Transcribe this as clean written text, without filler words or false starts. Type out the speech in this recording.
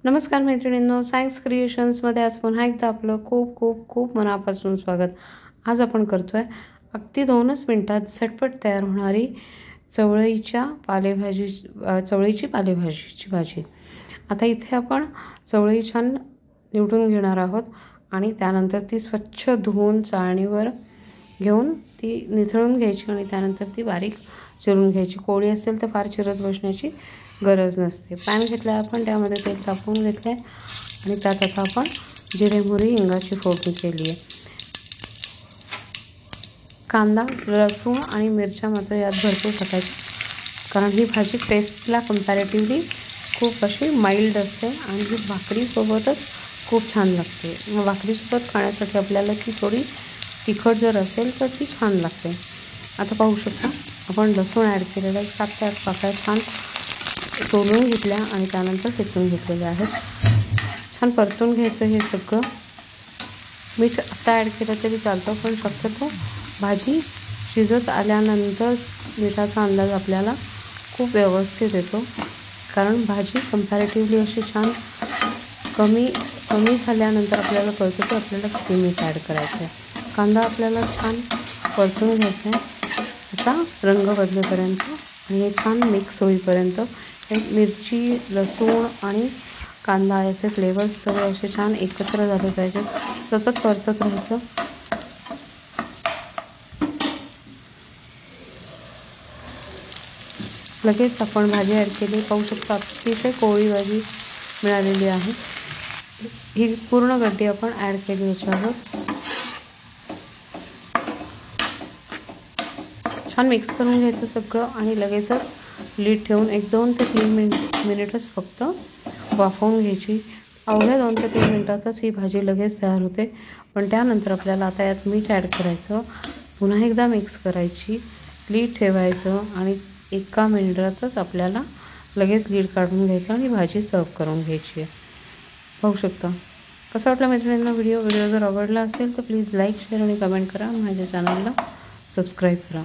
नमस्कार मैत्रिणींनो, सायन्स क्रिएशन्समध्ये आज पुन्हा एकदा आपलं खूप खूप खूप मनापासून स्वागत। आज आपण करतोय अगदी 2च मिनिटात झटपट तयार होणारी चवळीची पालेभाजीची भाजी। आता इथे आपण चवळी छान निवडून घेणार आहोत आणि त्यानंतर ती स्वच्छ धुवून चाळणीवर घेऊन ती निथळून घ्यायची आणि त्यानंतर ती बारीक चिरून घ्यायची। कोळी असेल तर फार चिरत बसण्याची गरज नसते। पॅन घेतला आपण, त्यामध्ये तेल तापवून घेतले आणि त्यात आता आपण जिरे मोहरी हिंगाची फोडणी केली आहे। कांदा, लसूण आणि मिरच्या मात्र यात भरपूर टाकायची, कारण ही भाजी टेस्टला कंपॅरेटिव्हली खूप अशी माइल्ड असते आणि ही भाकरीसोबतच खूप छान लागते। मग भाकरीसोबत खाण्यासाठी आपल्याला ती थोडी तिखट जर असेल तर ती छान लागते। आता पाहू शकता आपण लसूण ॲड केलेला आहे। 7 ते 8 पाकळ्या छान सोलून घेतल्या आणि त्यानंतर ठेचून घेतलेल्या आहेत। छान परतून घ्यायचं हे सगळं। मीठ आता ॲड केलं तरी चालतं, पण शक्यतो भाजी शिजत आल्यानंतर मिठाचा अंदाज आपल्याला खूप व्यवस्थित येतो, कारण भाजी कंपॅरेटिव्हली अशी छान कमी झाल्यानंतर आपल्याला कळतं की आपल्याला किती मीठ ॲड करायचं आहे। कांदा आपल्याला छान परतून घ्यायचा आहे, त्याचा रंग बदलेपर्यंत आणि हे छान मिक्स होईपर्यंत। मिरची, लसूण आणि कांदा याचे फ्लेवर्स सगळे असे छान एकत्र झाले पाहिजेत। सतत परतत राहायचं। लगेच आपण भाजी ॲड केली। पाहू शकता अतिशय कोवळी भाजी मिळालेली आहे। ही पूर्ण गड्डी आपण ॲड केली याच्यावर। छान मिक्स करून घ्यायचं सगळं आणि लगेचच लीड ठेवून 1-2 ते 3 मिनिटच फक्त वाफवून घ्यायची। अवघ्या 2 ते 3 मिनिटातच ही भाजी लगेच तयार होते। पण त्यानंतर आपल्याला आता यात मीठ ॲड करायचं, पुन्हा एकदा मिक्स करायची, लीड ठेवायचं आणि 1 मिनिटातच आपल्याला लगेच लीड काढून घ्यायचं आणि भाजी सर्व करून घ्यायची आहे। पाहू शकता। कसा वाटला मैत्रिणींना व्हिडिओ जर आवडला असेल तर प्लीज लाईक, शेअर आणि कमेंट करा। माझ्या चॅनलला सबस्क्राईब करा।